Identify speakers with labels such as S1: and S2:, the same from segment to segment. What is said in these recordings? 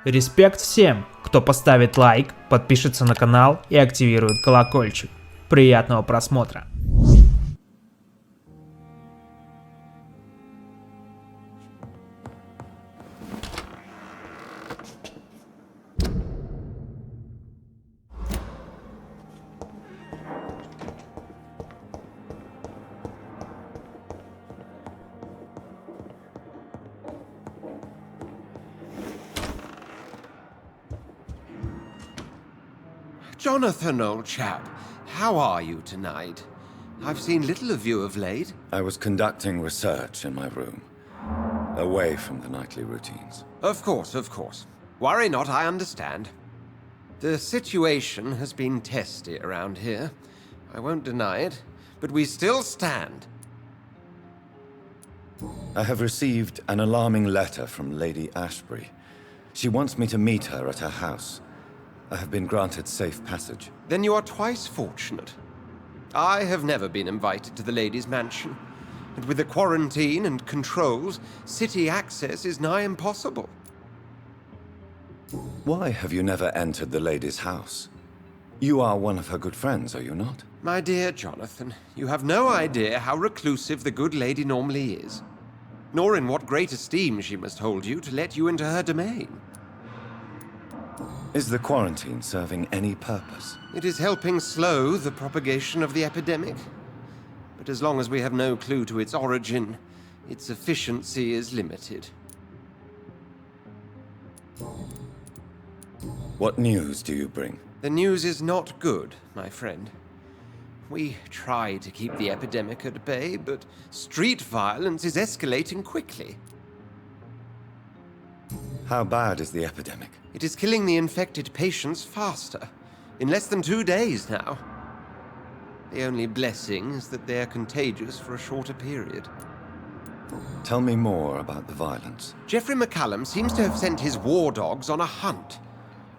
S1: Респект всем, кто поставит лайк, подпишется на канал и активирует колокольчик. Приятного просмотра!
S2: Jonathan, old chap, how are you tonight? I've seen little of you of late.
S3: I was conducting research in my room, away from the nightly routines.
S2: Of course, of course. Worry not, I understand. The situation has been testy around here. I won't deny it, but we still stand.
S3: I have received an alarming letter from Lady Ashbury. She wants me to meet her at her house. I have been granted safe passage.
S2: Then you are twice fortunate. I have never been invited to the lady's mansion, and with the quarantine and controls, city access is nigh impossible.
S3: Why have you never entered the lady's house? You are one of her good friends, are you not?
S2: My dear Jonathan, you have no idea how reclusive the good lady normally is, nor in what great esteem she must hold you to let you into her domain.
S3: Is the quarantine serving any purpose?
S2: It is helping slow the propagation of the epidemic. But as long as we have no clue to its origin, its efficiency is limited.
S3: What news do you bring?
S2: The news is not good, my friend. We try to keep the epidemic at bay, but street violence is escalating quickly.
S3: How bad is the epidemic?
S2: It is killing the infected patients faster, in less than 2 days now. The only blessing is that they are contagious for a shorter period.
S3: Tell me more about the violence.
S2: Geoffrey McCallum seems to have sent his war dogs on a hunt.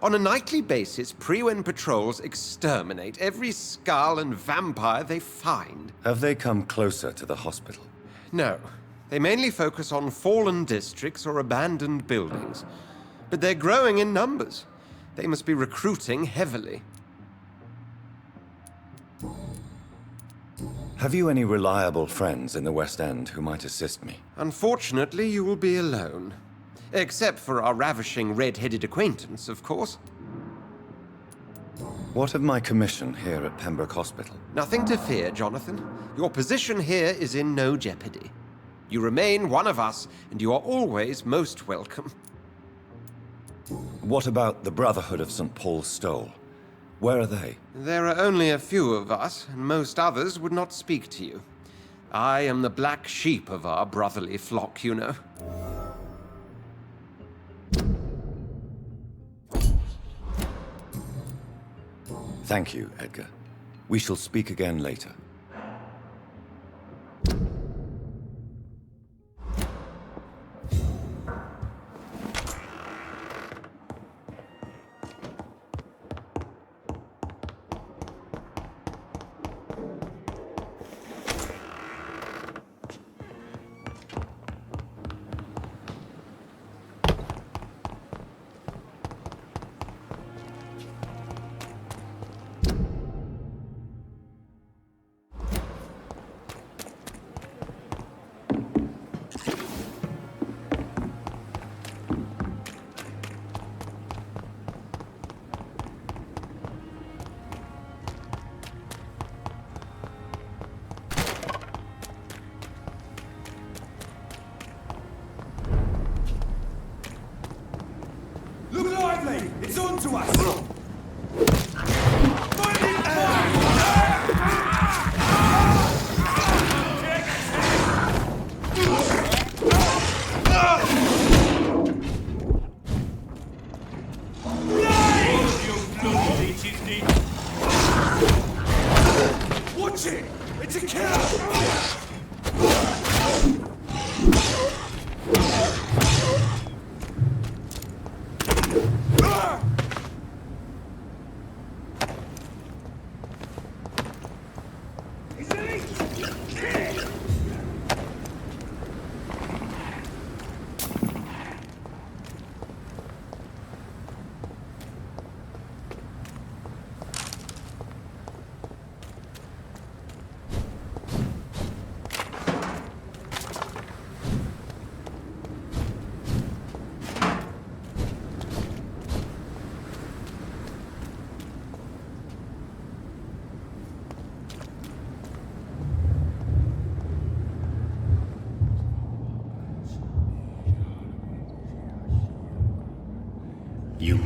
S2: On a nightly basis, Pre-Wen patrols exterminate every skull and vampire they find.
S3: Have they come closer to the hospital?
S2: No. They mainly focus on fallen districts or abandoned buildings. But they're growing in numbers. They must be recruiting heavily.
S3: Have you any reliable friends in the West End who might assist me?
S2: Unfortunately, you will be alone. Except for our ravishing red-headed acquaintance, of course.
S3: What of my commission here at Pembroke Hospital?
S2: Nothing to fear, Jonathan. Your position here is in no jeopardy. You remain one of us, and you are always most welcome.
S3: What about the Brotherhood of St. Paul's Stole? Where are they?
S2: There are only a few of us, and most others would not speak to you. I am the black sheep of our brotherly flock, you know.
S3: Thank you, Edgar. We shall speak again later.
S4: It's on to us! Watch it! It's a killer!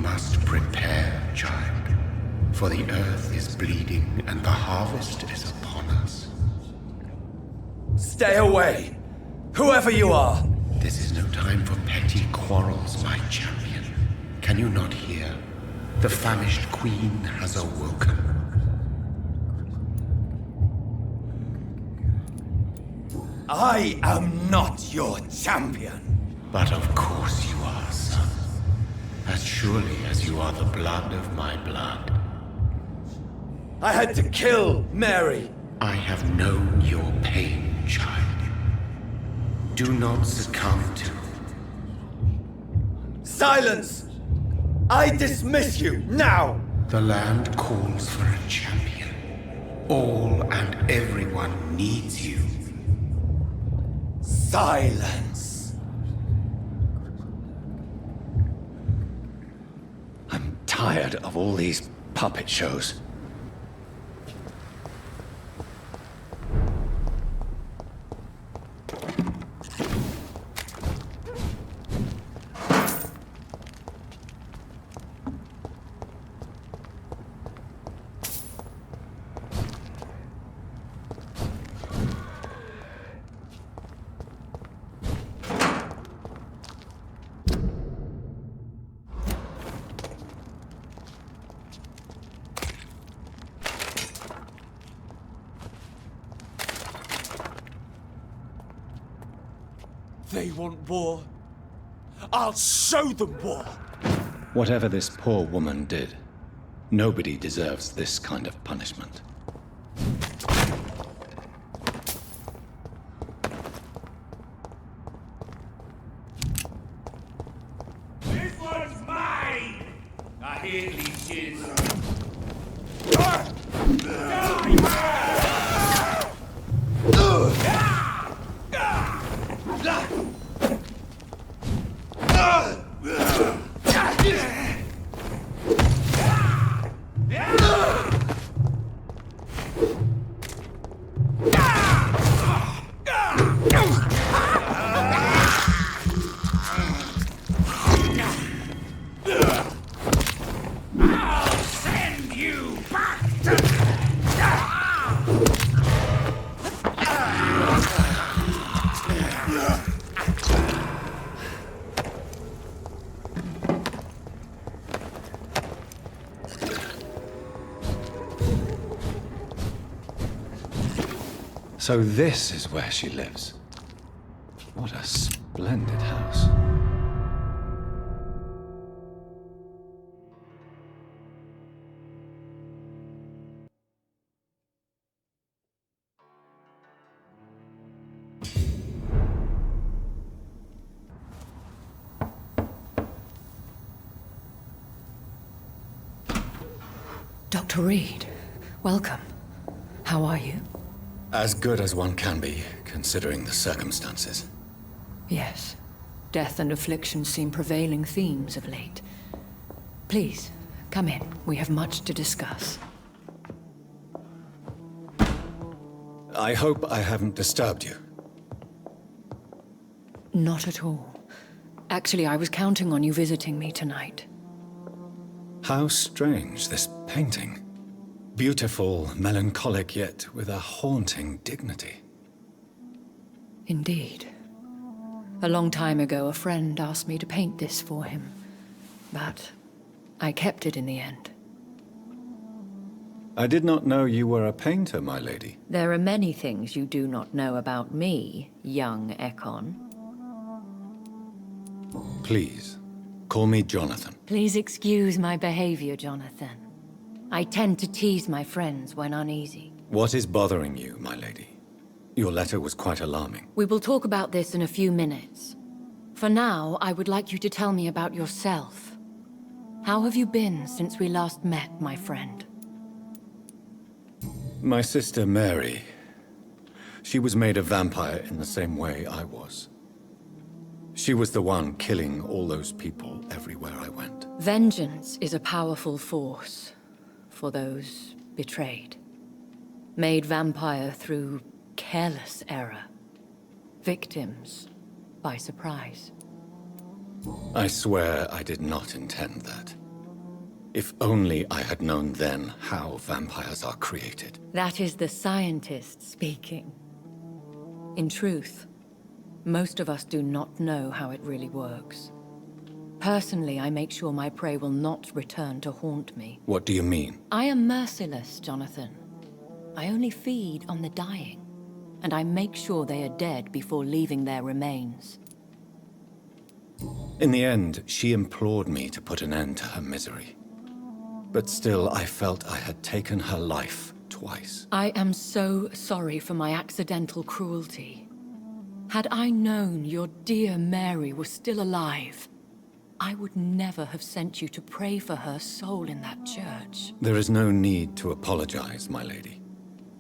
S5: must prepare, child, for the earth is bleeding and the harvest is upon us.
S4: Stay away! Whoever you are!
S5: This is no time for petty quarrels, my champion. Can you not hear? The famished queen has awoken.
S4: I am not your champion!
S5: But of course you are, son. As surely as you are the blood of my blood.
S4: I had to kill Mary!
S5: I have known your pain, child. Do not succumb to...
S4: Silence! I dismiss you, now!
S5: The land calls for a champion. All and everyone needs you.
S4: Silence!
S3: I'm tired of all these puppet shows.
S4: They want war. I'll show them war!
S3: Whatever this poor woman did, nobody deserves this kind of punishment.
S4: This one's mine! I hear leeches.
S3: So this is where she lives. What a splendid house.
S6: Dr. Reid, welcome. How are you?
S3: As good as one can be, considering the circumstances.
S6: Yes. Death and affliction seem prevailing themes of late. Please, come in. We have much to discuss.
S3: I hope I haven't disturbed you.
S6: Not at all. Actually, I was counting on you visiting me tonight.
S3: How strange, this painting. Beautiful, melancholic, yet with a haunting dignity.
S6: Indeed. A long time ago, a friend asked me to paint this for him. But I kept it in the end.
S3: I did not know you were a painter, my lady.
S6: There are many things you do not know about me, young Ekon.
S3: Please, call me Jonathan.
S6: Please excuse my behavior, Jonathan. I tend to tease my friends when uneasy.
S3: What is bothering you, my lady? Your letter was quite alarming.
S6: We will talk about this in a few minutes. For now, I would like you to tell me about yourself. How have you been since we last met, my friend?
S3: My sister Mary. She was made a vampire in the same way I was. She was the one killing all those people everywhere I went.
S6: Vengeance is a powerful force for those betrayed. Made vampire through careless error. Victims by surprise.
S3: I swear I did not intend that. If only I had known then how vampires are created.
S6: That is the scientist speaking. In truth, most of us do not know how it really works. Personally, I make sure my prey will not return to haunt me.
S3: What do you mean?
S6: I am merciless, Jonathan. I only feed on the dying, and I make sure they are dead before leaving their remains.
S3: In the end, she implored me to put an end to her misery. But still, I felt I had taken her life twice.
S6: I am so sorry for my accidental cruelty. Had I known your dear Mary was still alive, I would never have sent you to pray for her soul in that church.
S3: There is no need to apologize, my lady.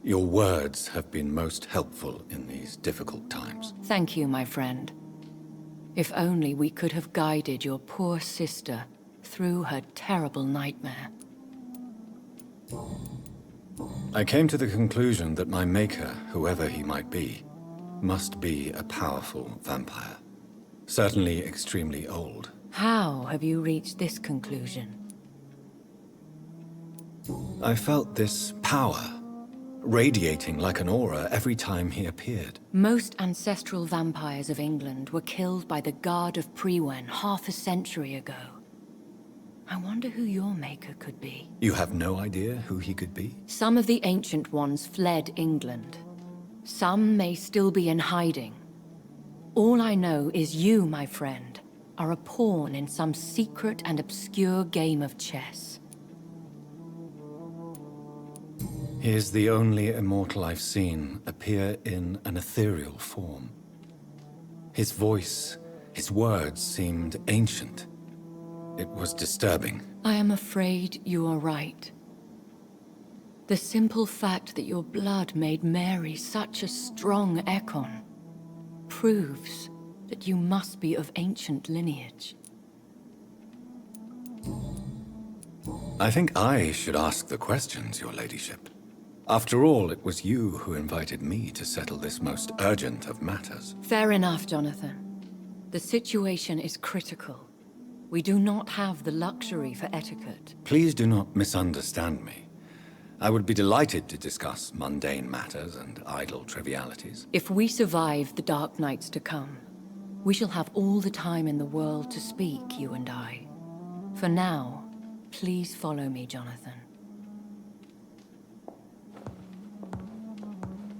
S3: Your words have been most helpful in these difficult times.
S6: Thank you, my friend. If only we could have guided your poor sister through her terrible nightmare.
S3: I came to the conclusion that my maker, whoever he might be, must be a powerful vampire. Certainly extremely old.
S6: How have you reached this conclusion?
S3: I felt this power, radiating like an aura every time he appeared.
S6: Most ancestral vampires of England were killed by the Guard of Prewen half a century ago. I wonder who your maker could be.
S3: You have no idea who he could be?
S6: Some of the ancient ones fled England. Some may still be in hiding. All I know is you, my friend, are a pawn in some secret and obscure game of chess.
S3: He is the only immortal I've seen appear in an ethereal form. His voice, his words seemed ancient. It was disturbing.
S6: I am afraid you are right. The simple fact that your blood made Mary such a strong Ekon proves that you must be of ancient lineage.
S3: I think I should ask the questions, your ladyship. After all, it was you who invited me to settle this most urgent of matters.
S6: Fair enough, Jonathan. The situation is critical. We do not have the luxury for etiquette.
S3: Please do not misunderstand me. I would be delighted to discuss mundane matters and idle trivialities.
S6: If we survive the dark nights to come, we shall have all the time in the world to speak, you and I. For now, please follow me, Jonathan.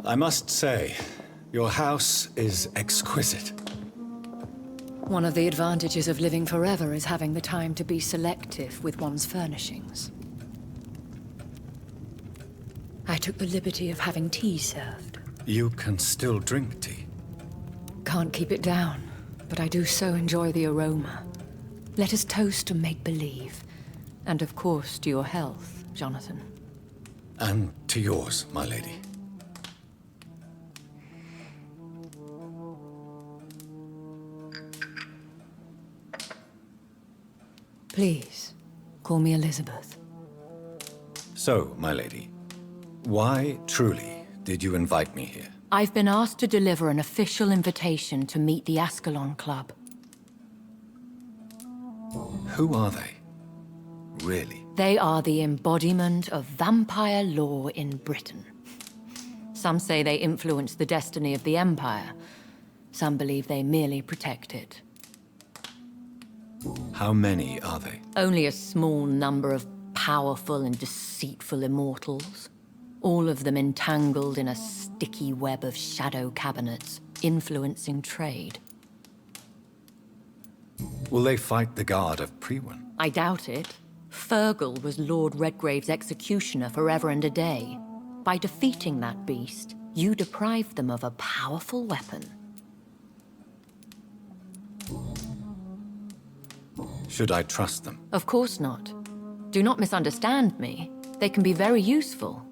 S3: I must say, your house is exquisite.
S6: One of the advantages of living forever is having the time to be selective with one's furnishings. I took the liberty of having tea served.
S3: You can still drink tea.
S6: Can't keep it down, but I do so enjoy the aroma. Let us toast to make-believe. And of course, to your health, Jonathan.
S3: And to yours, my lady.
S6: Please, call me Elizabeth.
S3: So, my lady, why truly did you invite me here?
S6: I've been asked to deliver an official invitation to meet the Ascalon Club.
S3: Who are they? Really?
S6: They are the embodiment of vampire law in Britain. Some say they influence the destiny of the Empire. Some believe they merely protect it.
S3: How many are they?
S6: Only a small number of powerful and deceitful immortals. All of them entangled in a sticky web of shadow cabinets, influencing trade.
S3: Will they fight the Guard of Prewen?
S6: I doubt it. Fergal was Lord Redgrave's executioner forever and a day. By defeating that beast, you deprived them of a powerful weapon.
S3: Should I trust them?
S6: Of course not. Do not misunderstand me. They can be very useful.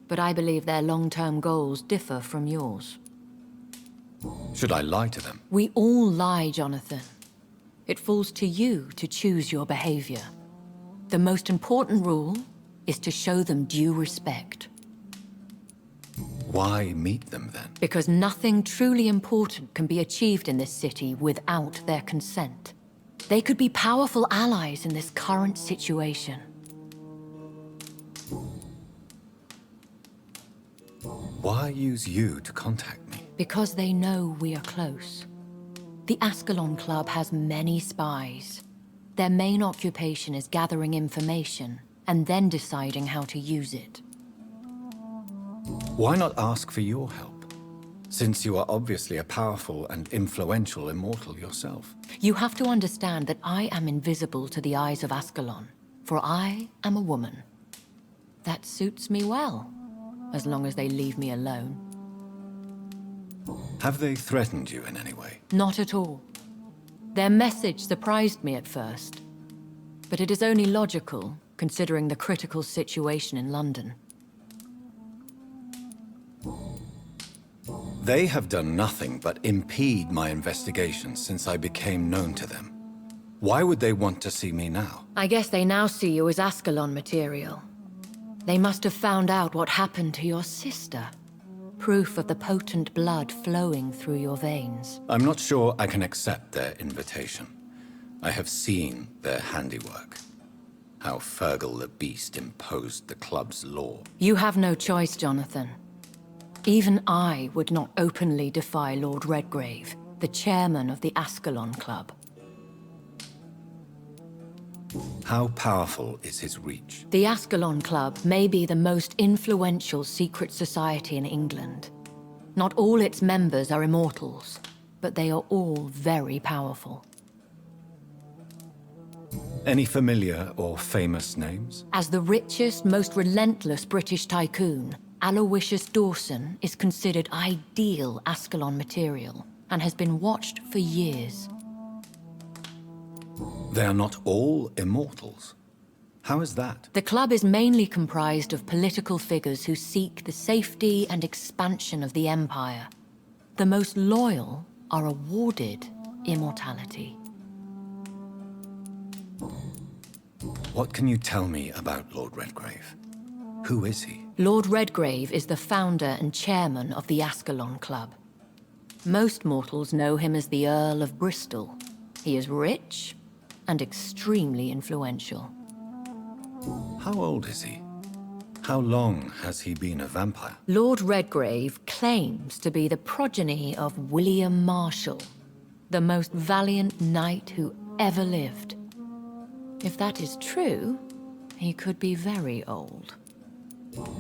S6: But I believe their long-term goals differ from yours.
S3: Should I lie to them?
S6: We all lie, Jonathan. It falls to you to choose your behavior. The most important rule is to show them due respect.
S3: Why meet them then?
S6: Because nothing truly important can be achieved in this city without their consent. They could be powerful allies in this current situation.
S3: Why use you to contact me?
S6: Because they know we are close. The Ascalon Club has many spies. Their main occupation is gathering information and then deciding how to use it.
S3: Why not ask for your help? Since you are obviously a powerful and influential immortal yourself.
S6: You have to understand that I am invisible to the eyes of Ascalon, for I am a woman. That suits me well, as long as they leave me alone.
S3: Have they threatened you in any way?
S6: Not at all. Their message surprised me at first, but it is only logical, considering the critical situation in London.
S3: They have done nothing but impede my investigation since I became known to them. Why would they want to see me now?
S6: I guess they now see you as Ascalon material. They must have found out what happened to your sister. Proof of the potent blood flowing through your veins.
S3: I'm not sure I can accept their invitation. I have seen their handiwork. How Fergal the Beast imposed the club's law.
S6: You have no choice, Jonathan. Even I would not openly defy Lord Redgrave, the chairman of the Ascalon Club.
S3: How powerful is his reach?
S6: The Ascalon Club may be the most influential secret society in England. Not all its members are immortals, but they are all very powerful.
S3: Any familiar or famous names?
S6: As the richest, most relentless British tycoon, Aloysius Dawson is considered ideal Ascalon material and has been watched for years.
S3: They are not all immortals. How is that?
S6: The club is mainly comprised of political figures who seek the safety and expansion of the Empire. The most loyal are awarded immortality.
S3: What can you tell me about Lord Redgrave? Who is he?
S6: Lord Redgrave is the founder and chairman of the Ascalon Club. Most mortals know him as the Earl of Bristol. He is rich and extremely influential.
S3: How old is he? How long has he been a vampire?
S6: Lord Redgrave claims to be the progeny of William Marshall, the most valiant knight who ever lived. If that is true, he could be very old.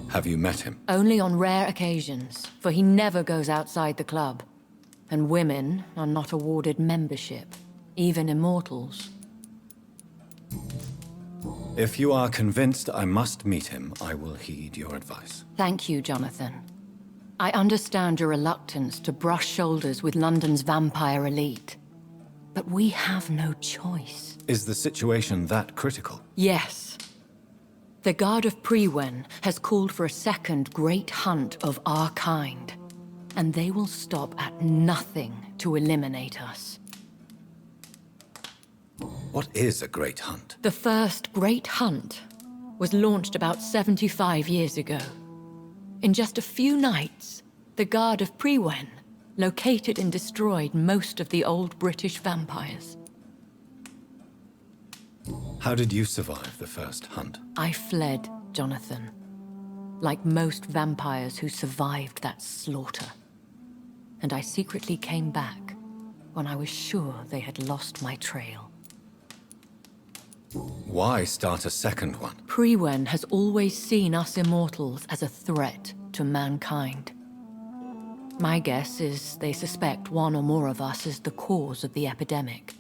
S3: Have you met him?
S6: Only on rare occasions, for he never goes outside the club. And women are not awarded membership, even immortals.
S3: If you are convinced I must meet him, I will heed your advice.
S6: Thank you, Jonathan. I understand your reluctance to brush shoulders with London's vampire elite. But we have no choice.
S3: Is the situation that critical?
S6: Yes. The Guard of Prewen has called for a second great hunt of our kind. And they will stop at nothing to eliminate us.
S3: What is a great hunt?
S6: The first great hunt was launched about 75 years ago. In just a few nights, the Guard of Prewen located and destroyed most of the old British vampires.
S3: How did you survive the first hunt?
S6: I fled, Jonathan. Like most vampires who survived that slaughter. And I secretly came back when I was sure they had lost my trail.
S3: Why start a second one?
S6: Prewen has always seen us immortals as a threat to mankind. My guess is they suspect one or more of us is the cause of the epidemic.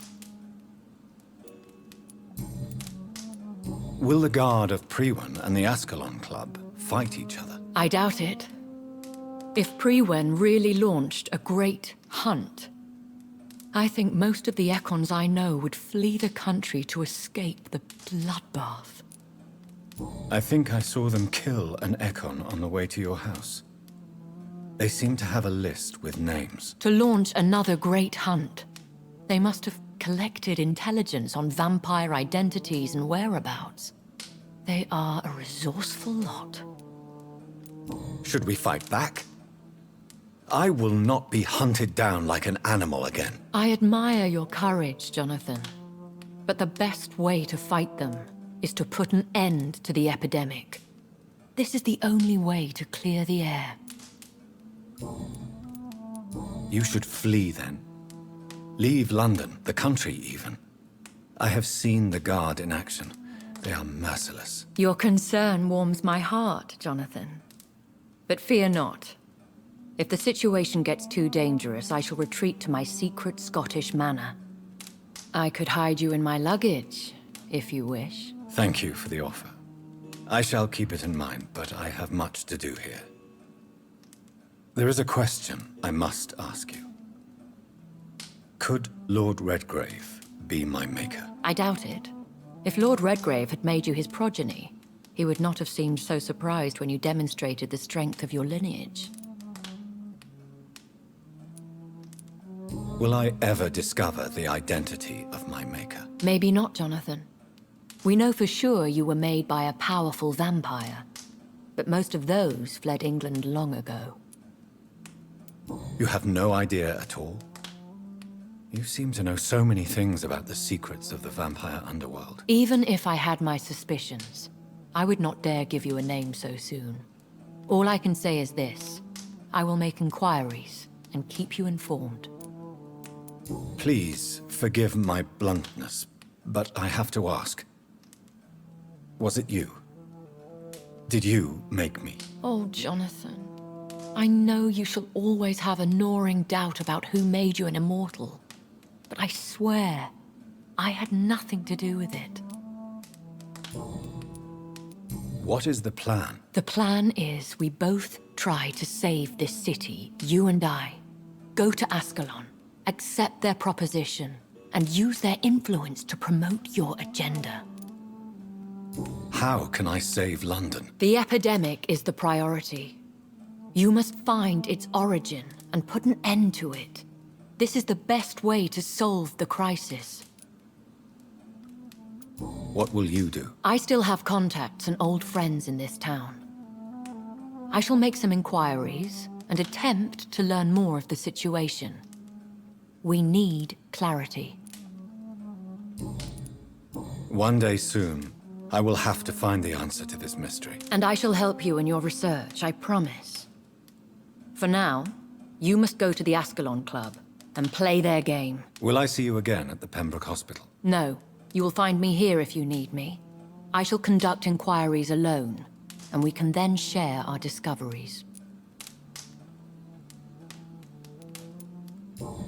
S3: Will the Guard of Prewen and the Ascalon Club fight each other?
S6: I doubt it. If Prewen really launched a great hunt, I think most of the Econs I know would flee the country to escape the bloodbath.
S3: I think I saw them kill an Econ on the way to your house. They seem to have a list with names.
S6: To launch another great hunt, they must have collected intelligence on vampire identities and whereabouts. They are a resourceful lot.
S3: Should we fight back? I will not be hunted down like an animal again.
S6: I admire your courage, Jonathan. But the best way to fight them is to put an end to the epidemic. This is the only way to clear the air.
S3: You should flee then. Leave London, the country even. I have seen the Guard in action. They are merciless.
S6: Your concern warms my heart, Jonathan. But fear not. If the situation gets too dangerous, I shall retreat to my secret Scottish manor. I could hide you in my luggage, if you wish.
S3: Thank you for the offer. I shall keep it in mind, but I have much to do here. There is a question I must ask you. Could Lord Redgrave be my maker?
S6: I doubt it. If Lord Redgrave had made you his progeny, he would not have seemed so surprised when you demonstrated the strength of your lineage.
S3: Will I ever discover the identity of my maker?
S6: Maybe not, Jonathan. We know for sure you were made by a powerful vampire, but most of those fled England long ago.
S3: You have no idea at all? You seem to know so many things about the secrets of the vampire underworld.
S6: Even if I had my suspicions, I would not dare give you a name so soon. All I can say is this. I will make inquiries and keep you informed.
S3: Please forgive my bluntness, but I have to ask. Was it you? Did you make me?
S6: Oh, Jonathan. I know you shall always have a gnawing doubt about who made you an immortal. But I swear, I had nothing to do with it.
S3: What is the plan?
S6: The plan is we both try to save this city, you and I. Go to Ascalon, accept their proposition, and use their influence to promote your agenda.
S3: How can I save London?
S6: The epidemic is the priority. You must find its origin and put an end to it. This is the best way to solve the crisis.
S3: What will you do?
S6: I still have contacts and old friends in this town. I shall make some inquiries and attempt to learn more of the situation. We need clarity.
S3: One day soon, I will have to find the answer to this mystery.
S6: And I shall help you in your research, I promise. For now, you must go to the Ascalon Club and play their game.
S3: Will I see you again at the Pembroke Hospital?
S6: No, you will find me here if you need me. I shall conduct inquiries alone, and we can then share our discoveries.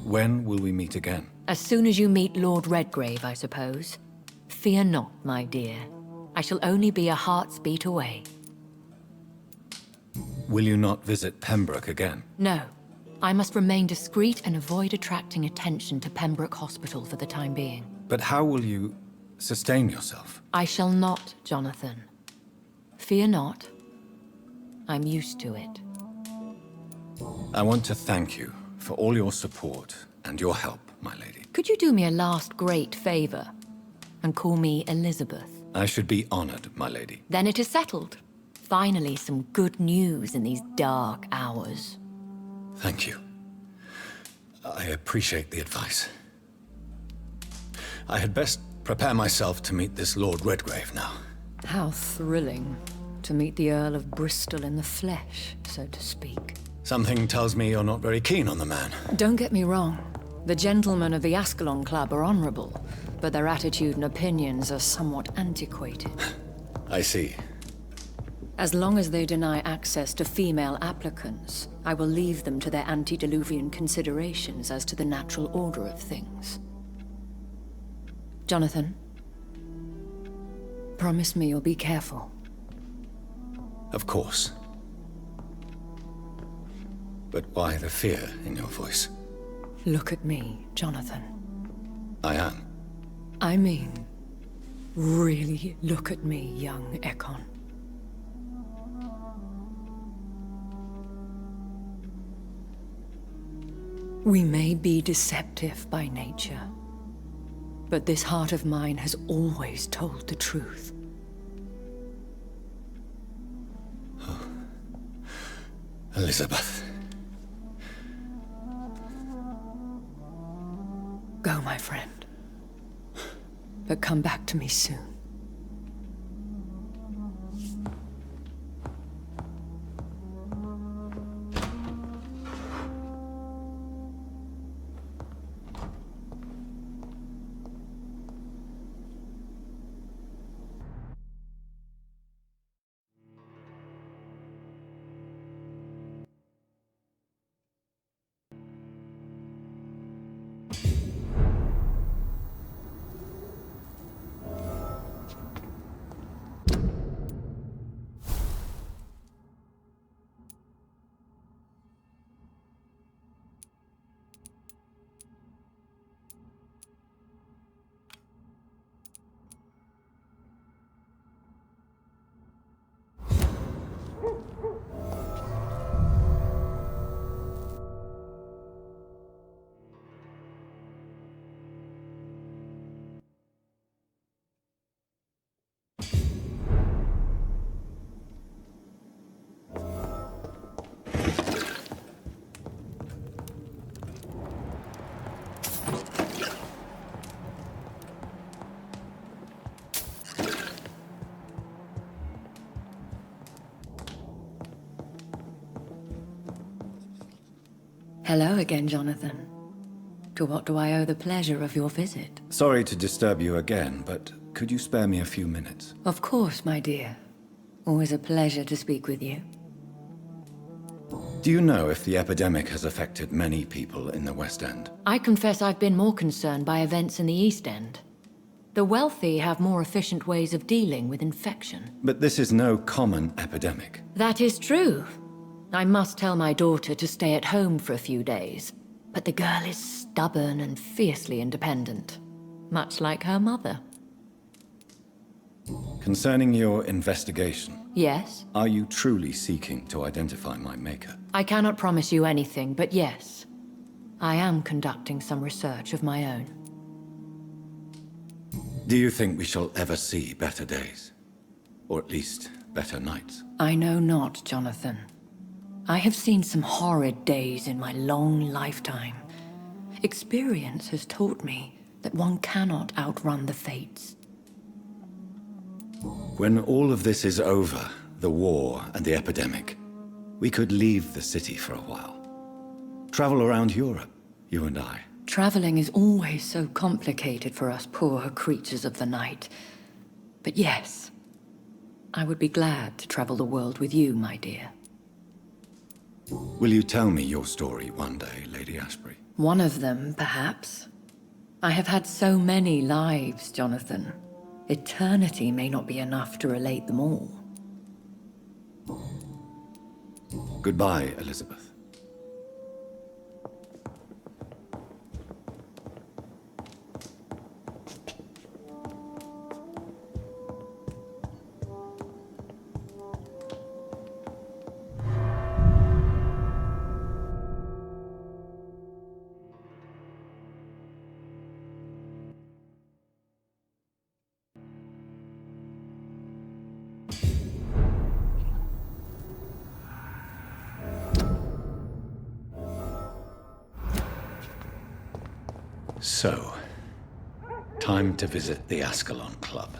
S3: When will we meet again?
S6: As soon as you meet Lord Redgrave, I suppose. Fear not, my dear. I shall only be a heart's beat away.
S3: Will you not visit Pembroke again?
S6: No. I must remain discreet and avoid attracting attention to Pembroke Hospital for the time being.
S3: But how will you sustain yourself?
S6: I shall not, Jonathan. Fear not. I'm used to it.
S3: I want to thank you for all your support and your help, my lady.
S6: Could you do me a last great favor and call me Elizabeth?
S3: I should be honored, my lady.
S6: Then it is settled. Finally, some good news in these dark hours.
S3: Thank you. I appreciate the advice. I had best prepare myself to meet this Lord Redgrave now.
S6: How thrilling to meet the Earl of Bristol in the flesh, so to speak.
S3: Something tells me you're not very keen on the man.
S6: Don't get me wrong. The gentlemen of the Ascalon Club are honorable, but their attitude and opinions are somewhat antiquated.
S3: I see.
S6: As long as they deny access to female applicants, I will leave them to their antediluvian considerations as to the natural order of things. Jonathan, promise me you'll be careful.
S3: Of course. But why the fear in your voice?
S6: Look at me, Jonathan.
S3: I am.
S6: I mean, really look at me, young Ekon. We may be deceptive by nature, but this heart of mine has always told the truth.
S3: Oh. Elizabeth.
S6: Go, my friend. But come back to me soon. Hello again, Jonathan. To what do I owe the pleasure of your visit?
S3: Sorry to disturb you again, but could you spare me a few minutes?
S6: Of course, my dear. Always a pleasure to speak with you.
S3: Do you know if the epidemic has affected many people in the West End?
S6: I confess I've been more concerned by events in the East End. The wealthy have more efficient ways of dealing with infection.
S3: But this is no common epidemic.
S6: That is true. I must tell my daughter to stay at home for a few days. But the girl is stubborn and fiercely independent. Much like her mother.
S3: Concerning your investigation,
S6: Yes?
S3: are you truly seeking to identify my maker?
S6: I cannot promise you anything, but yes. I am conducting some research of my own.
S3: Do you think we shall ever see better days? Or at least, better nights?
S6: I know not, Jonathan. I have seen some horrid days in my long lifetime. Experience has taught me that one cannot outrun the fates.
S3: When all of this is over, the war and the epidemic, we could leave the city for a while. Travel around Europe, you and I.
S6: Traveling is always so complicated for us poor creatures of the night. But yes, I would be glad to travel the world with you, my dear.
S3: Will you tell me your story one day, Lady Ashbury?
S6: One of them, perhaps. I have had so many lives, Jonathan. Eternity may not be enough to relate them all.
S3: Goodbye, Elizabeth. So, time to visit the Ascalon Club.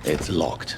S3: It's locked.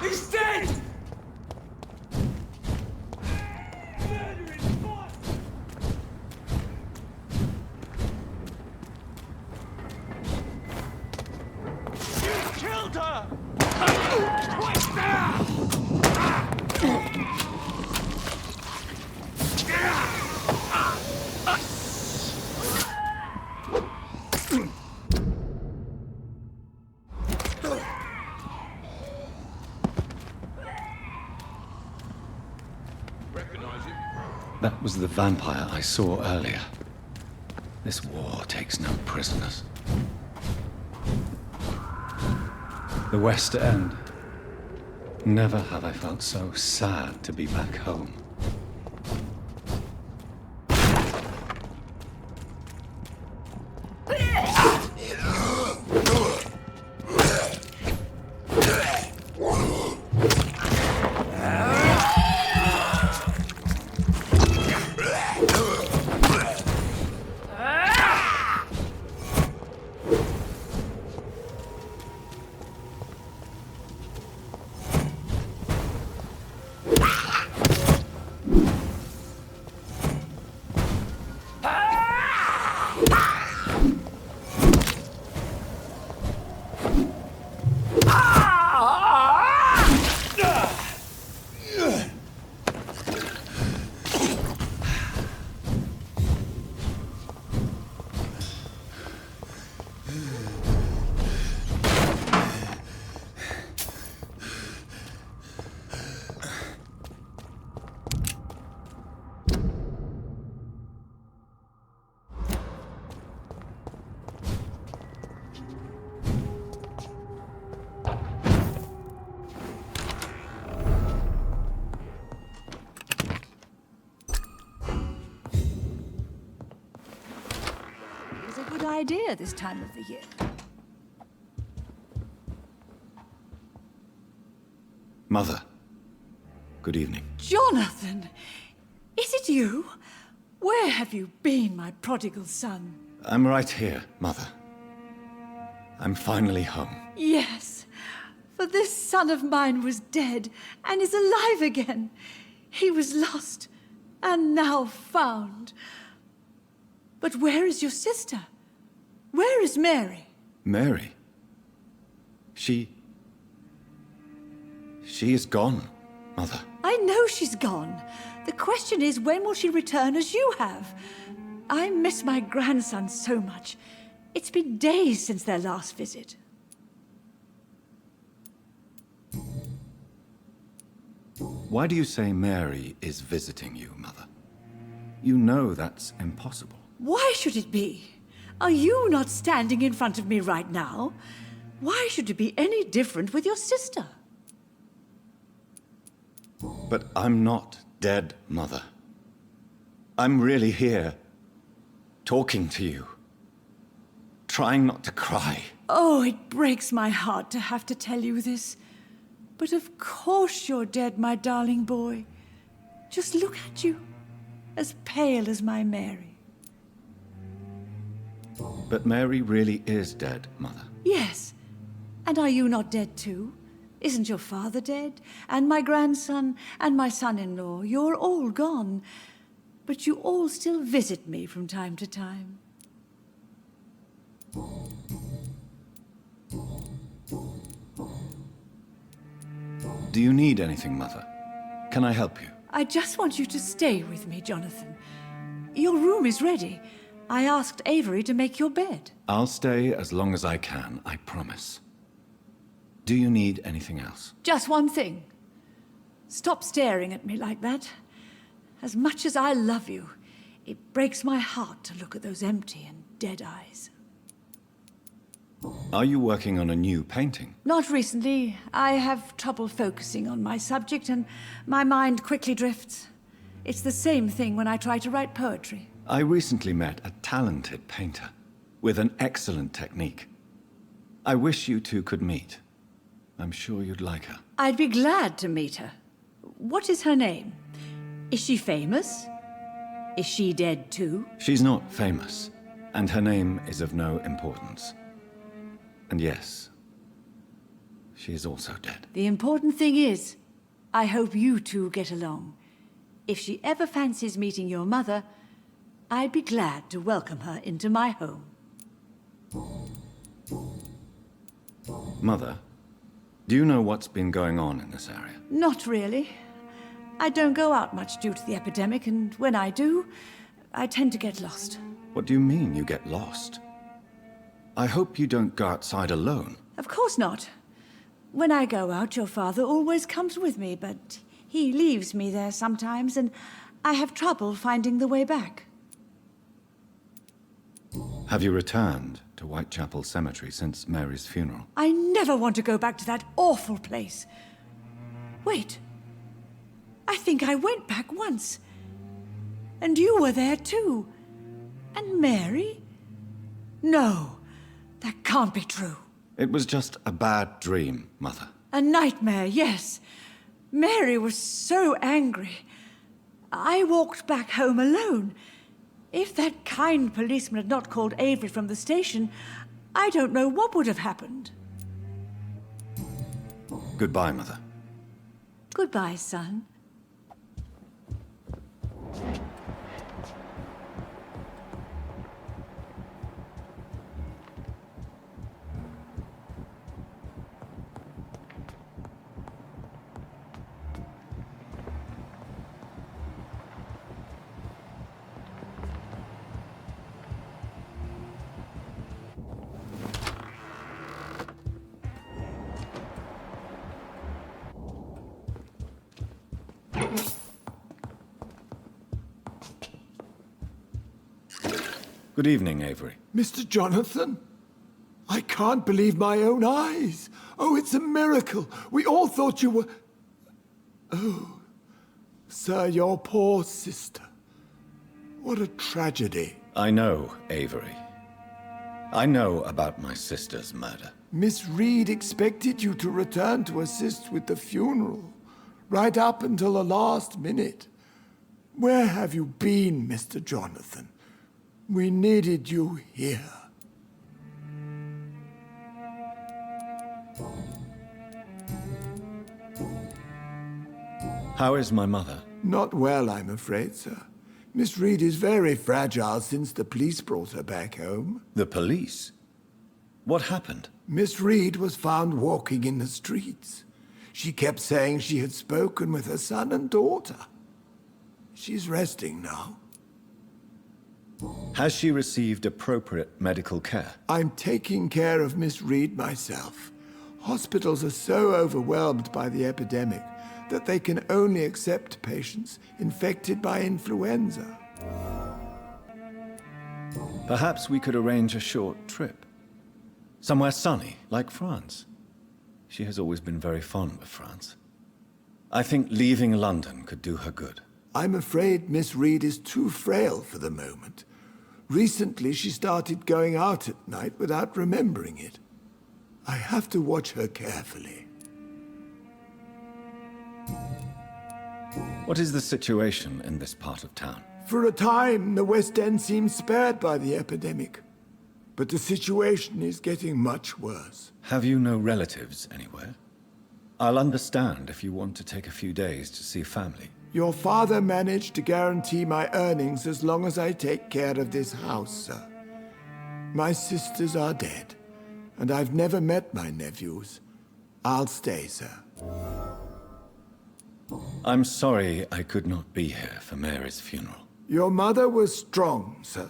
S4: He's dead! You killed her! Wait now!
S3: That was the vampire I saw earlier. This war takes no prisoners. The West End. Never have I felt so sad to be back home.
S7: idea this time of the year.
S3: Mother, good evening.
S7: Jonathan! Is it you? Where have you been, my prodigal son?
S3: I'm right here, Mother. I'm finally home.
S7: Yes, for this son of mine was dead and is alive again. He was lost and now found. But where is your sister? Where is Mary?
S3: Mary? She is gone, Mother.
S7: I know she's gone. The question is, when will she return as you have? I miss my grandson so much. It's been days since their last visit.
S3: Why do you say Mary is visiting you, Mother? You know that's impossible.
S7: Why should it be? Are you not standing in front of me right now? Why should it be any different with your sister?
S3: But I'm not dead, Mother. I'm really here, talking to you, trying not to cry.
S7: Oh, it breaks my heart to have to tell you this. But of course you're dead, my darling boy. Just look at you, as pale as my Mary.
S3: But Mary really is dead, Mother.
S7: Yes. And are you not dead too? Isn't your father dead? And my grandson, and my son-in-law, you're all gone. But you all still visit me from time to time.
S3: Do you need anything, Mother? Can I help you?
S7: I just want you to stay with me, Jonathan. Your room is ready. I asked Avery to make your bed.
S3: I'll stay as long as I can, I promise. Do you need anything else?
S7: Just one thing. Stop staring at me like that. As much as I love you, it breaks my heart to look at those empty and dead eyes.
S3: Are you working on a new painting?
S7: Not recently. I have trouble focusing on my subject and my mind quickly drifts. It's the same thing when I try to write poetry.
S3: I recently met a talented painter with an excellent technique. I wish you two could meet. I'm sure you'd like her.
S7: I'd be glad to meet her. What is her name? Is she famous? Is she dead too?
S3: She's not famous, and her name is of no importance. And yes, she is also dead.
S7: The important thing is, I hope you two get along. If she ever fancies meeting your mother, I'd be glad to welcome her into my home.
S3: Mother, do you know what's been going on in this area?
S7: Not really. I don't go out much due to the epidemic, and when I do, I tend to get lost.
S3: What do you mean you get lost? I hope you don't go outside alone.
S7: Of course not. When I go out, your father always comes with me, but he leaves me there sometimes, and I have trouble finding the way back.
S3: Have you returned to Whitechapel Cemetery since Mary's funeral?
S7: I never want to go back to that awful place. Wait. I think I went back once. And you were there too. And Mary? No, that can't be true.
S3: It was just a bad dream, Mother.
S7: A nightmare, yes. Mary was so angry. I walked back home alone. If that kind policeman had not called Avery from the station, I don't know what would have happened.
S3: Goodbye, Mother.
S7: Goodbye, son.
S3: Good evening, Avery.
S4: Mr. Jonathan? I can't believe my own eyes. Oh, it's a miracle. We all thought you were... Oh, sir, your poor sister. What a tragedy.
S3: I know, Avery. I know about my sister's murder.
S4: Miss Reed expected you to return to assist with the funeral, right up until the last minute. Where have you been, Mr. Jonathan? We needed you here.
S3: How is my mother?
S4: Not well, I'm afraid, sir. Miss Reed is very fragile since the police brought her back home.
S3: The police? What happened?
S4: Miss Reed was found walking in the streets. She kept saying she had spoken with her son and daughter. She's resting now.
S3: Has she received appropriate medical care?
S4: I'm taking care of Miss Reed myself. Hospitals are so overwhelmed by the epidemic that they can only accept patients infected by influenza.
S3: Perhaps we could arrange a short trip. Somewhere sunny, like France. She has always been very fond of France. I think leaving London could do her good.
S4: I'm afraid Miss Reed is too frail for the moment. Recently, she started going out at night without remembering it. I have to watch her carefully.
S3: What is the situation in this part of town?
S4: For a time, the West End seemed spared by the epidemic. But the situation is getting much worse.
S3: Have you no relatives anywhere? I'll understand if you want to take a few days to see family.
S4: Your father managed to guarantee my earnings as long as I take care of this house, sir. My sisters are dead, and I've never met my nephews. I'll stay, sir.
S3: I'm sorry I could not be here for Mary's funeral.
S4: Your mother was strong, sir,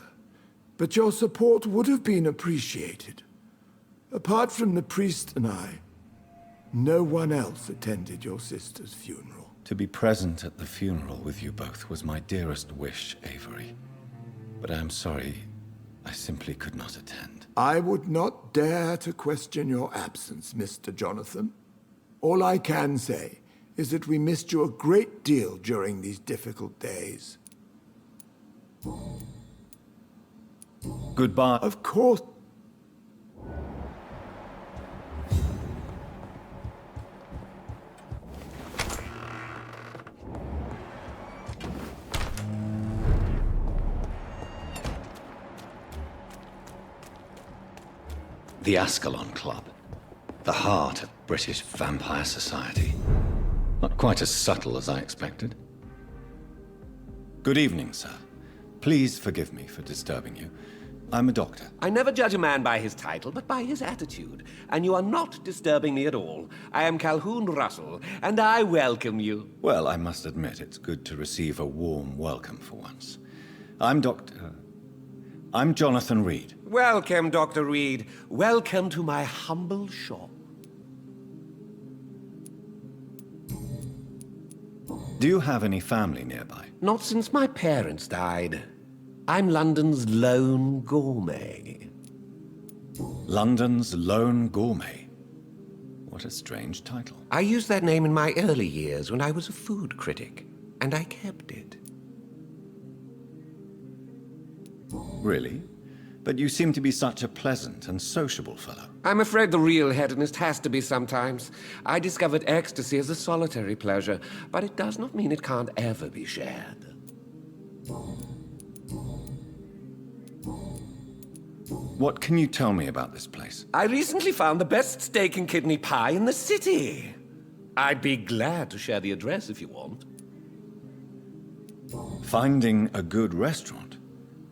S4: but your support would have been appreciated. Apart from the priest and I, no one else attended your sister's funeral.
S3: To be present at the funeral with you both was my dearest wish, Avery. But I'm sorry, I simply could not attend.
S4: I would not dare to question your absence, Mr. Jonathan. All I can say is that we missed you a great deal during these difficult days.
S3: Goodbye.
S4: Of course.
S3: The Ascalon Club. The heart of British vampire society. Not quite as subtle as I expected. Good evening, sir. Please forgive me for disturbing you. I'm a doctor.
S2: I never judge a man by his title, but by his attitude. And you are not disturbing me at all. I am Calhoun Russell, and I welcome you.
S3: Well, I must admit it's good to receive a warm welcome for once. I'm Jonathan Rид.
S2: Welcome, Dr. Reed. Welcome to my humble shop.
S3: Do you have any family nearby?
S2: Not since my parents died. I'm London's lone gourmet.
S3: London's lone gourmet. What a strange title.
S2: I used that name in my early years when I was a food critic, and I kept it.
S3: Really? But you seem to be such a pleasant and sociable fellow.
S2: I'm afraid the real hedonist has to be sometimes. I discovered ecstasy as a solitary pleasure, but it does not mean it can't ever be shared.
S3: What can you tell me about this place?
S2: I recently found the best steak and kidney pie in the city. I'd be glad to share the address if you want.
S3: Finding a good restaurant?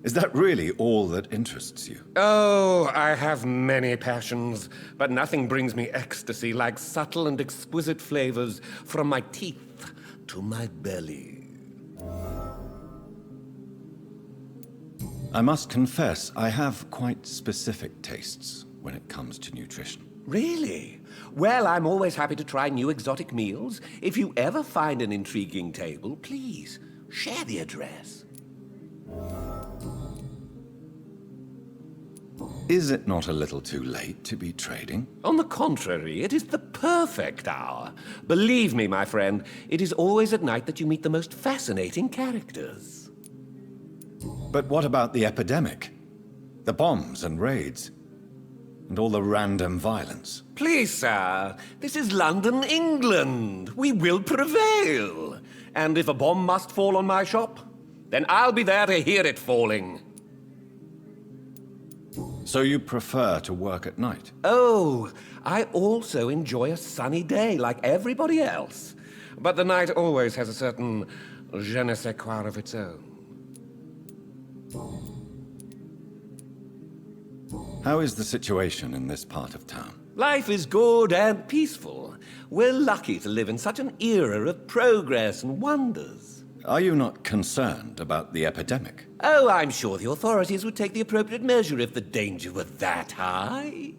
S3: Is that really all that interests you?
S2: Oh, I have many passions, but nothing brings me ecstasy like subtle and exquisite flavors from my teeth to my belly.
S3: I must confess, I have quite specific tastes when it comes to nutrition.
S2: Really? Well, I'm always happy to try new exotic meals. If you ever find an intriguing table, please share the address.
S3: Is it not a little too late to be trading?
S2: On the contrary, it is the perfect hour. Believe me, my friend, it is always at night that you meet the most fascinating characters.
S3: But what about the epidemic? The bombs and raids? and all the random violence.
S5: Please, sir, this is London, England. We will prevail. And if a bomb must fall on my shop, then I'll be there to hear it falling.
S3: So you prefer to work at night?
S5: Oh, I also enjoy a sunny day like everybody else. But the night always has a certain je ne sais quoi of its own.
S3: How is the situation in this part of town?
S5: Life is good and peaceful. We're lucky to live in such an era of progress and wonders.
S3: Are you not concerned about the epidemic?
S5: Oh, I'm sure the authorities would take the appropriate measure if the danger were that high.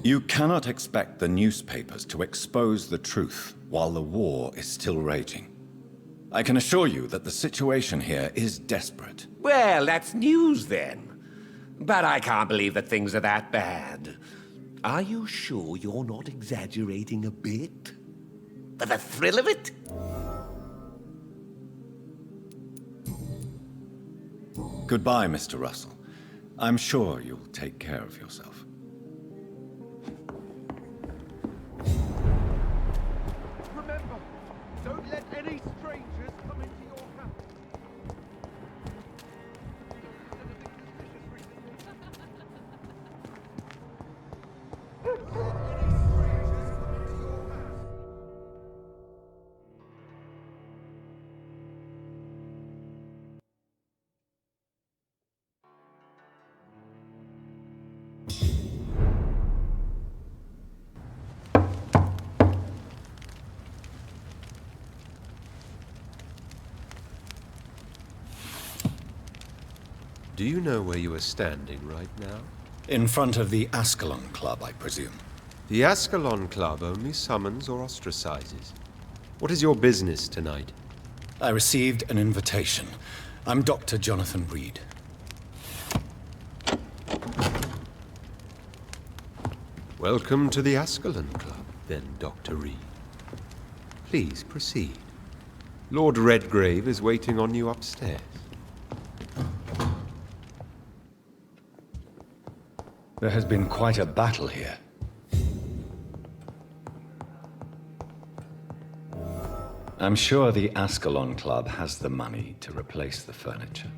S3: You cannot expect the newspapers to expose the truth while the war is still raging. I can assure you that the situation here is desperate.
S5: Well, that's news then. But I can't believe that things are that bad. Are you sure you're not exaggerating a bit? For the thrill of it?
S3: Goodbye, Mr. Russell. I'm sure you'll take care of yourself.
S8: Remember, don't let any strangers come into your house.
S2: Do you know where you are standing right now?
S3: In front of the Ascalon Club, I presume.
S2: The Ascalon Club only summons or ostracizes. What is your business tonight?
S3: I received an invitation. I'm Dr. Jonathan Rid.
S2: Welcome to the Ascalon Club, then, Dr. Reed. Please proceed. Lord Redgrave is waiting on you upstairs.
S3: There has been quite a battle here. I'm sure the Ascalon Club has the money to replace the furniture.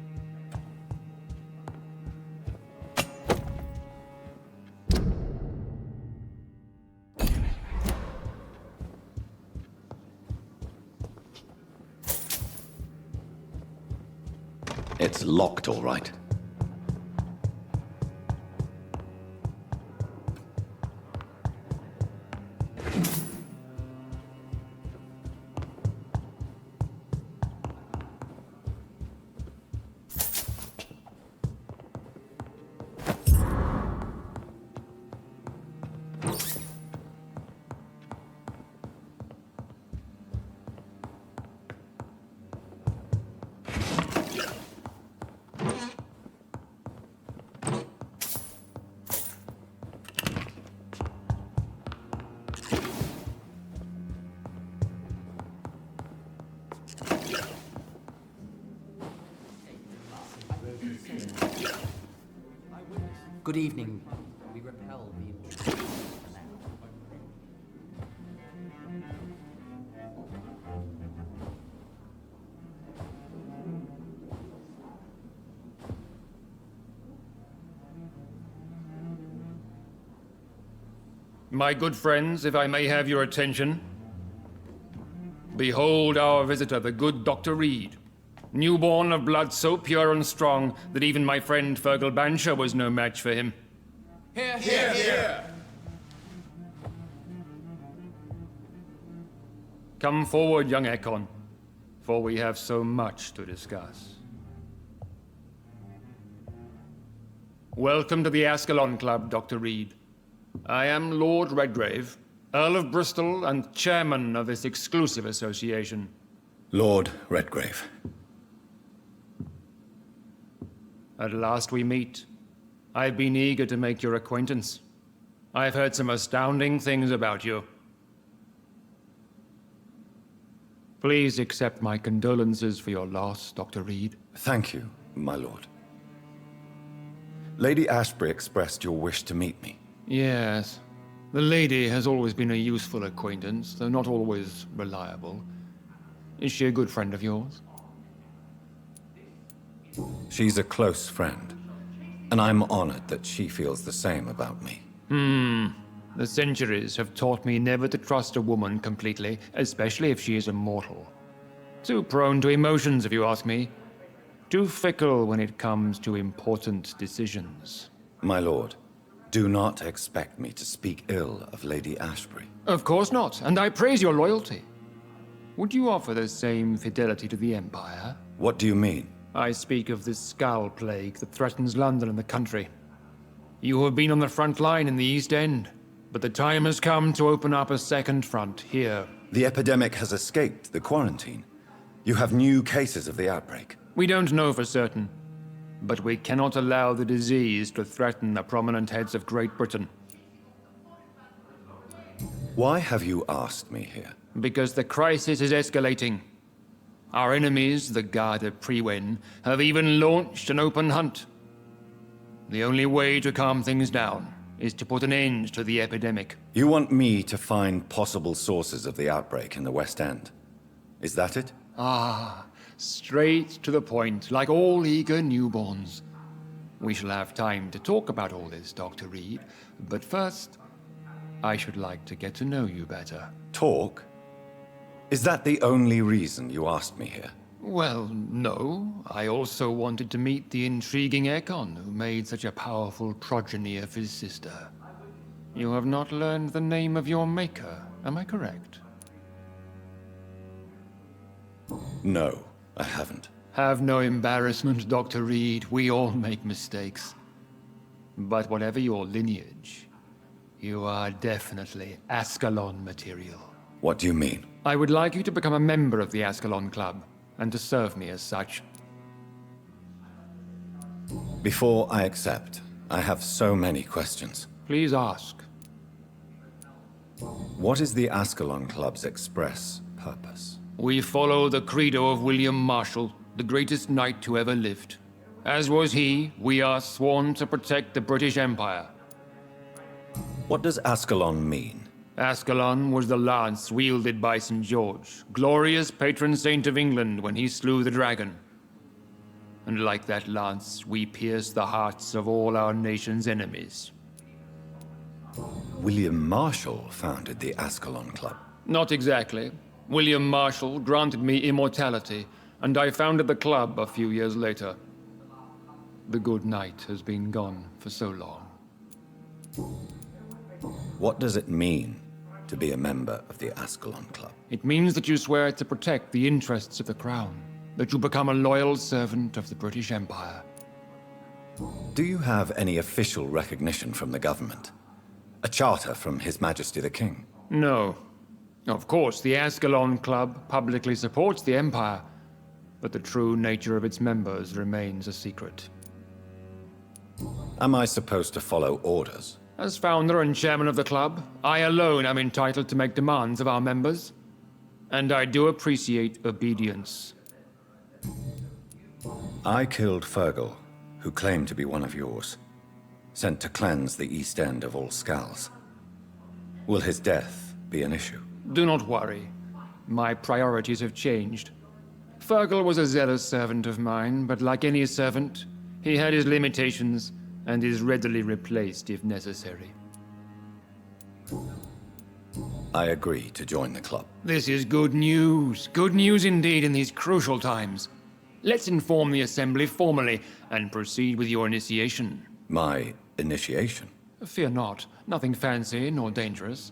S3: It's locked, all right.
S9: Good evening. We repel the intruder.
S10: My good friends, if I may have your attention. Behold our visitor, the good Dr. Reed. Newborn of blood so pure and strong that even my friend Fergal Bansher was no match for him.
S9: Here, here, here!
S10: Come forward, young Ekon, for we have so much to discuss. Welcome to the Ascalon Club, Dr. Reed. I am Lord Redgrave, Earl of Bristol and chairman of this exclusive association.
S3: Lord Redgrave.
S10: At last we meet. I've been eager to make your acquaintance. I've heard some astounding things about you. Please accept my condolences for your loss, Dr. Reed.
S3: Thank you, my lord. Lady Ashbury expressed your wish to meet me.
S10: Yes. The lady has always been a useful acquaintance, though not always reliable. Is she a good friend of yours?
S3: She's a close friend, and I'm honored that she feels the same about me.
S10: The centuries have taught me never to trust a woman completely, especially if she is immortal. Too prone to emotions, if you ask me. Too fickle when it comes to important decisions.
S3: My lord, do not expect me to speak ill of Lady Ashbury.
S10: Of course not, and I praise your loyalty. Would you offer the same fidelity to the Empire?
S3: What do you mean?
S10: I speak of the Skull Plague that threatens London and the country. You have been on the front line in the East End, but the time has come to open up a second front here.
S3: The epidemic has escaped the quarantine. You have new cases of the outbreak.
S10: We don't know for certain, but we cannot allow the disease to threaten the prominent heads of Great Britain.
S3: Why have you asked me here?
S10: Because the crisis is escalating. Our enemies, the Garda Priwen, have even launched an open hunt. The only way to calm things down is to put an end to the epidemic.
S3: You want me to find possible sources of the outbreak in the West End? Is that it?
S10: Ah, straight to the point, like all eager newborns. We shall have time to talk about all this, Dr. Reed, but first, I should like to get to know you better.
S3: Talk? Is that the only reason you asked me here?
S10: Well, no. I also wanted to meet the intriguing Ekon, who made such a powerful progeny of his sister. You have not learned the name of your maker, am I correct?
S3: No, I haven't.
S10: Have no embarrassment, Dr. Reed. We all make mistakes. But whatever your lineage, you are definitely Ascalon material.
S3: What do you mean?
S10: I would like you to become a member of the Ascalon Club, and to serve me as such.
S3: Before I accept, I have so many questions.
S10: Please ask.
S3: What is the Ascalon Club's express purpose?
S10: We follow the credo of William Marshall, the greatest knight who ever lived. As was he, we are sworn to protect the British Empire.
S3: What does Ascalon mean?
S10: Ascalon was the lance wielded by St. George, glorious patron saint of England when he slew the dragon. And like that lance, we pierce the hearts of all our nation's enemies.
S3: William Marshall founded the Ascalon Club.
S10: Not exactly. William Marshall granted me immortality, and I founded the club a few years later. The good knight has been gone for so long.
S3: What does it mean to be a member of the Ascalon Club?
S10: It means that you swear to protect the interests of the crown, that you become a loyal servant of the British Empire.
S3: Do you have any official recognition from the government? A charter from His Majesty the King?
S10: No. Of course, the Ascalon Club publicly supports the Empire, but the true nature of its members remains a secret.
S3: Am I supposed to follow orders?
S10: As founder and chairman of the club, I alone am entitled to make demands of our members, and I do appreciate obedience.
S3: I killed Fergal, who claimed to be one of yours, sent to cleanse the East End of all Skulls. Will his death be an issue?
S10: Do not worry. My priorities have changed. Fergal was a zealous servant of mine, but like any servant, he had his limitations and is readily replaced if necessary.
S3: I agree to join the club.
S10: This is good news. Good news indeed in these crucial times. Let's inform the Assembly formally and proceed with your initiation.
S3: My initiation?
S10: Fear not. Nothing fancy nor dangerous.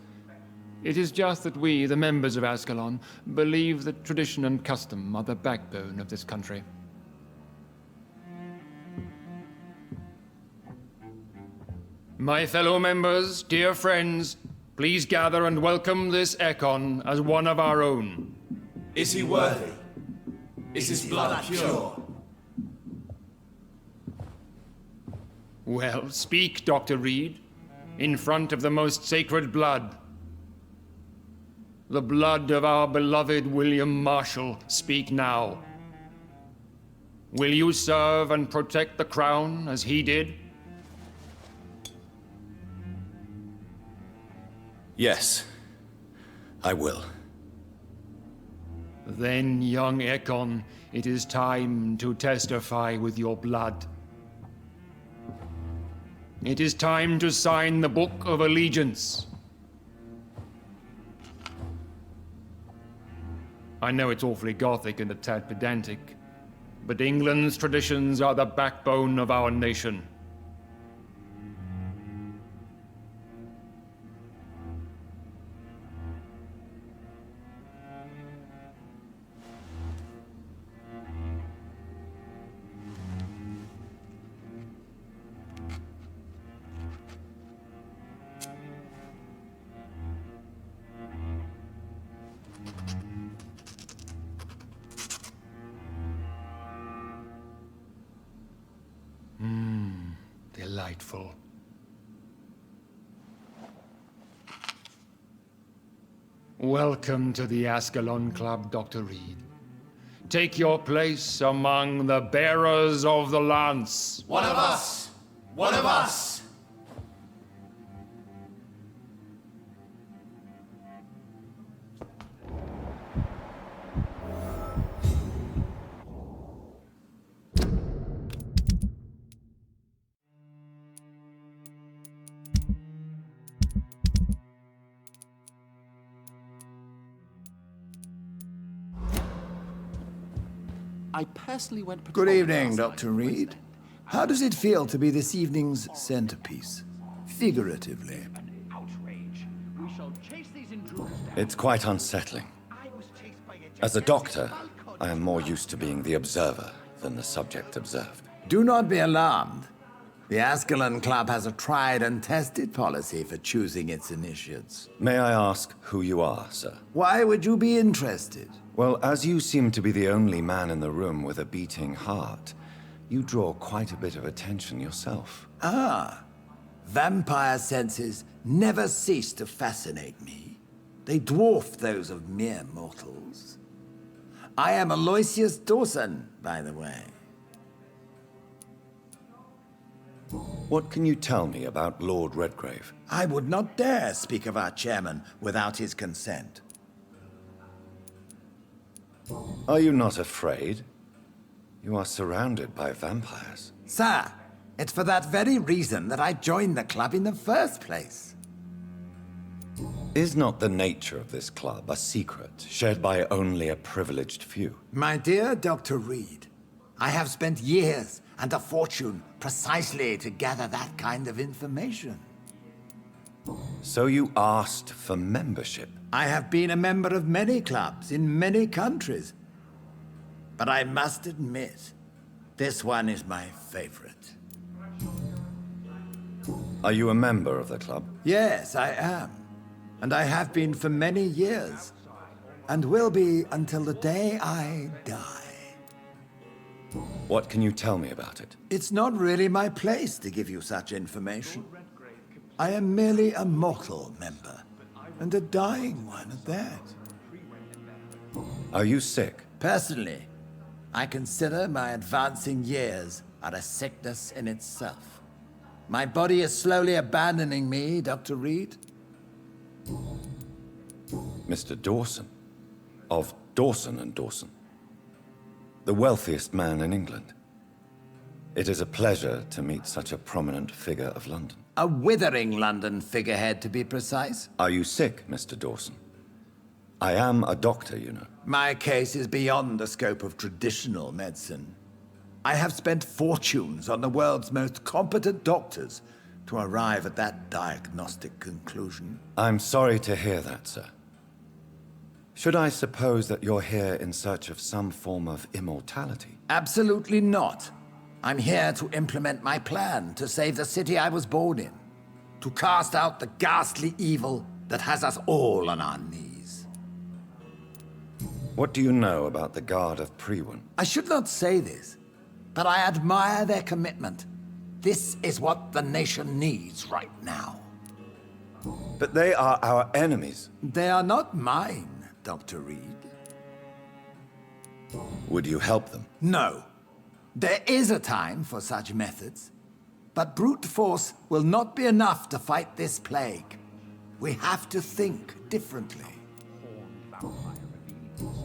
S10: It is just that we, the members of Ascalon, believe that tradition and custom are the backbone of this country. My fellow members, dear friends, please gather and welcome this Ekon as one of our own.
S11: Is he worthy? Is his blood pure?
S10: Well, speak, Dr. Reed, in front of the most sacred blood. The blood of our beloved William Marshall, speak now. Will you serve and protect the crown as he did?
S3: Yes, I will.
S10: Then, young Ekon, it is time to testify with your blood. It is time to sign the Book of Allegiance. I know it's awfully gothic and a tad pedantic, but England's traditions are the backbone of our nation. Delightful. Welcome to the Ascalon Club, Dr. Reed. Take your place among the bearers of the lance.
S11: One of us! One of us!
S9: I personally went
S4: Good
S9: patrolling
S4: evening,
S9: last
S4: Dr.
S9: night.
S4: Reed. How does it feel to be this evening's centerpiece? Figuratively.
S3: It's quite unsettling. As a doctor, I am more used to being the observer than the subject observed.
S4: Do not be alarmed. The Ascalon Club has a tried and tested policy for choosing its initiates.
S3: May I ask who you are, sir?
S4: Why would you be interested?
S3: Well, as you seem to be the only man in the room with a beating heart, you draw quite a bit of attention yourself.
S4: Ah, vampire senses never cease to fascinate me. They dwarf those of mere mortals. I am Aloysius Dawson, by the way.
S3: What can you tell me about Lord Redgrave?
S4: I would not dare speak of our chairman without his consent.
S3: Are you not afraid? You are surrounded by vampires.
S4: Sir, it's for that very reason that I joined the club in the first place.
S3: Is not the nature of this club a secret shared by only a privileged few?
S4: My dear Dr. Reed, I have spent years and a fortune precisely to gather that kind of information.
S3: So you asked for membership?
S4: I have been a member of many clubs in many countries. But I must admit, this one is my favorite.
S3: Are you a member of the club?
S4: Yes, I am. And I have been for many years. And will be until the day I die.
S3: What can you tell me about it?
S4: It's not really my place to give you such information. I am merely a mortal member, and a dying one at that.
S3: Are you sick?
S4: Personally, I consider my advancing years are a sickness in itself. My body is slowly abandoning me, Dr. Reed.
S3: Mr. Dawson? Of Dawson and Dawson? The wealthiest man in England. It is a pleasure to meet such a prominent figure of London.
S4: A withering London figurehead, to be precise.
S3: Are you sick, Mr. Dawson? I am a doctor, you know.
S4: My case is beyond the scope of traditional medicine. I have spent fortunes on the world's most competent doctors to arrive at that diagnostic conclusion.
S3: I'm sorry to hear that, sir. Should I suppose that you're here in search of some form of immortality?
S4: Absolutely not. I'm here to implement my plan to save the city I was born in. To cast out the ghastly evil that has us all on our knees.
S3: What do you know about the Guard of Priwen?
S4: I should not say this, but I admire their commitment. This is what the nation needs right now.
S3: But they are our enemies.
S4: They are not mine, Dr. Reed.
S3: Would you help them?
S4: No. There is a time for such methods, but brute force will not be enough to fight this plague.
S12: We have to think differently.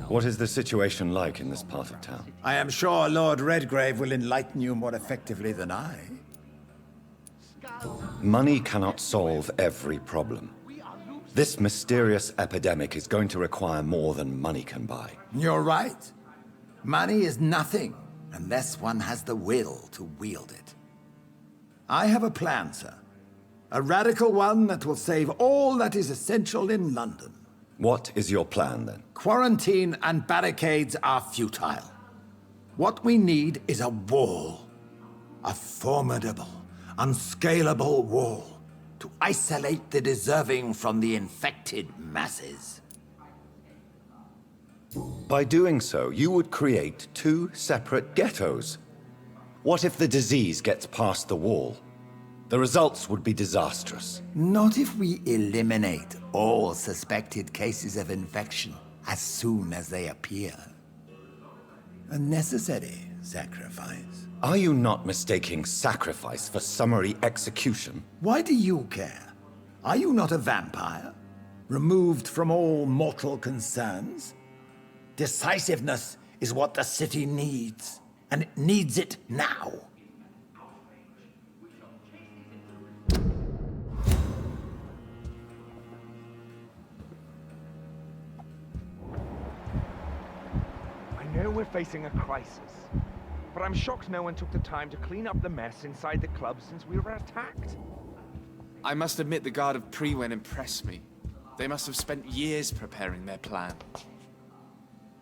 S3: What is the situation like in this part of town?
S12: I am sure Lord Redgrave will enlighten you more effectively than I.
S3: Money cannot solve every problem. This mysterious epidemic is going to require more than money can buy.
S12: You're right. Money is nothing unless one has the will to wield it. I have a plan, sir. A radical one that will save all that is essential in London.
S3: What is your plan, then?
S12: Quarantine and barricades are futile. What we need is a wall. A formidable, unscalable wall to isolate the deserving from the infected masses.
S3: By doing so, you would create two separate ghettos. What if the disease gets past the wall? The results would be disastrous.
S12: Not if we eliminate all suspected cases of infection as soon as they appear. A necessary sacrifice.
S3: Are you not mistaking sacrifice for summary execution?
S12: Why do you care? Are you not a vampire? Removed from all mortal concerns? Decisiveness is what the city needs, and it needs it now.
S8: I know we're facing a crisis, but I'm shocked no one took the time to clean up the mess inside the club since we were attacked.
S11: I must admit the guard of Prewen impressed me. They must have spent years preparing their plan.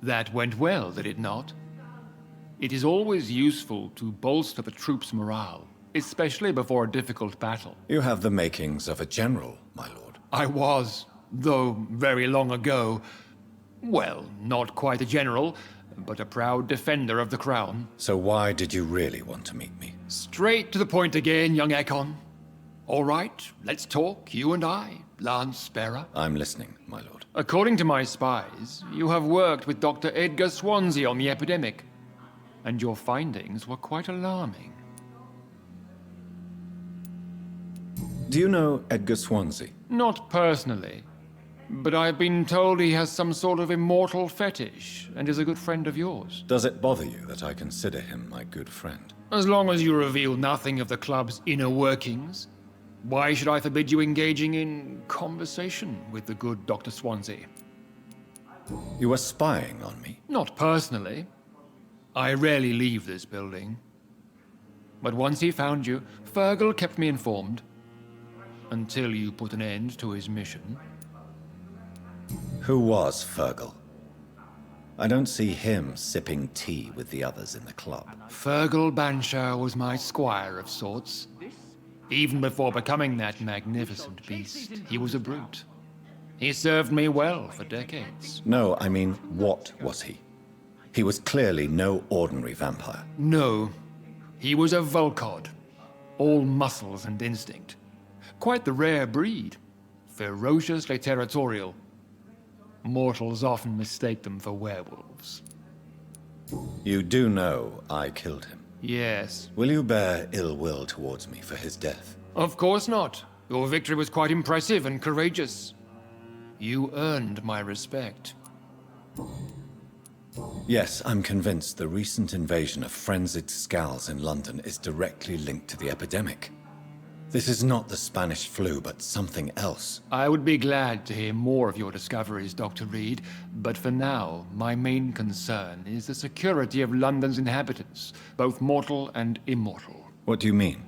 S10: That went well, did it not? It is always useful to bolster the troops' morale, especially before a difficult battle.
S3: You have the makings of a general, my lord.
S10: I was, though very long ago. Well, not quite a general, but a proud defender of the crown.
S3: So why did you really want to meet me?
S10: Straight to the point again, young Ekon. All right, let's talk, you and I, Lance Sparrow.
S3: I'm listening, my lord.
S10: According to my spies, you have worked with Dr. Edgar Swansea on the epidemic, and your findings were quite alarming.
S3: Do you know Edgar Swansea?
S10: Not personally, but I've been told he has some sort of immortal fetish and is a good friend of yours.
S3: Does it bother you that I consider him my good friend?
S10: As long as you reveal nothing of the club's inner workings, why should I forbid you engaging in conversation with the good Dr. Swansea?
S3: You were spying on me?
S10: Not personally. I rarely leave this building. But once he found you, Fergal kept me informed. Until you put an end to his mission.
S3: Who was Fergal? I don't see him sipping tea with the others in the club.
S10: Fergal Banshire was my squire of sorts. Even before becoming that magnificent beast, he was a brute. He served me well for decades.
S3: No, I mean, what was he? He was clearly no ordinary vampire.
S10: No, he was a Volcod. All muscles and instinct. Quite the rare breed. Ferociously territorial. Mortals often mistake them for werewolves.
S3: You do know I killed him?
S10: Yes.
S3: Will you bear ill will towards me for his death?
S10: Of course not. Your victory was quite impressive and courageous. You earned my respect.
S3: Yes, I'm convinced the recent invasion of frenzied scowls in London is directly linked to the epidemic. This is not the Spanish flu, but something else.
S10: I would be glad to hear more of your discoveries, Dr. Reed, but for now, my main concern is the security of London's inhabitants, both mortal and immortal.
S3: What do you mean?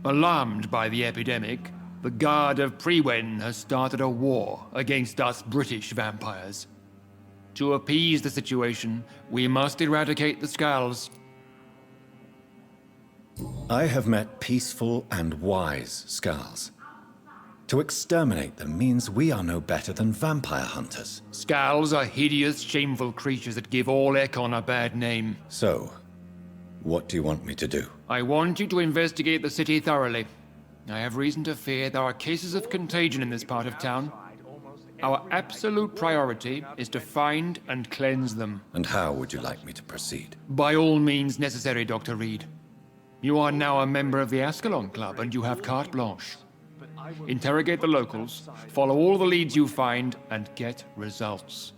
S10: Alarmed by the epidemic, the Guard of Prewen has started a war against us British vampires. To appease the situation, we must eradicate the Skulls.
S3: I have met peaceful and wise Skulls. To exterminate them means we are no better than vampire hunters.
S10: Skulls are hideous, shameful creatures that give all Ekon a bad name.
S3: So, what do you want me to do?
S10: I want you to investigate the city thoroughly. I have reason to fear there are cases of contagion in this part of town. Our absolute priority is to find and cleanse them.
S3: And how would you like me to proceed?
S10: By all means necessary, Dr. Reed. You are now a member of the Ascalon Club, and you have carte blanche. Interrogate the locals, follow all the leads you find, and get results.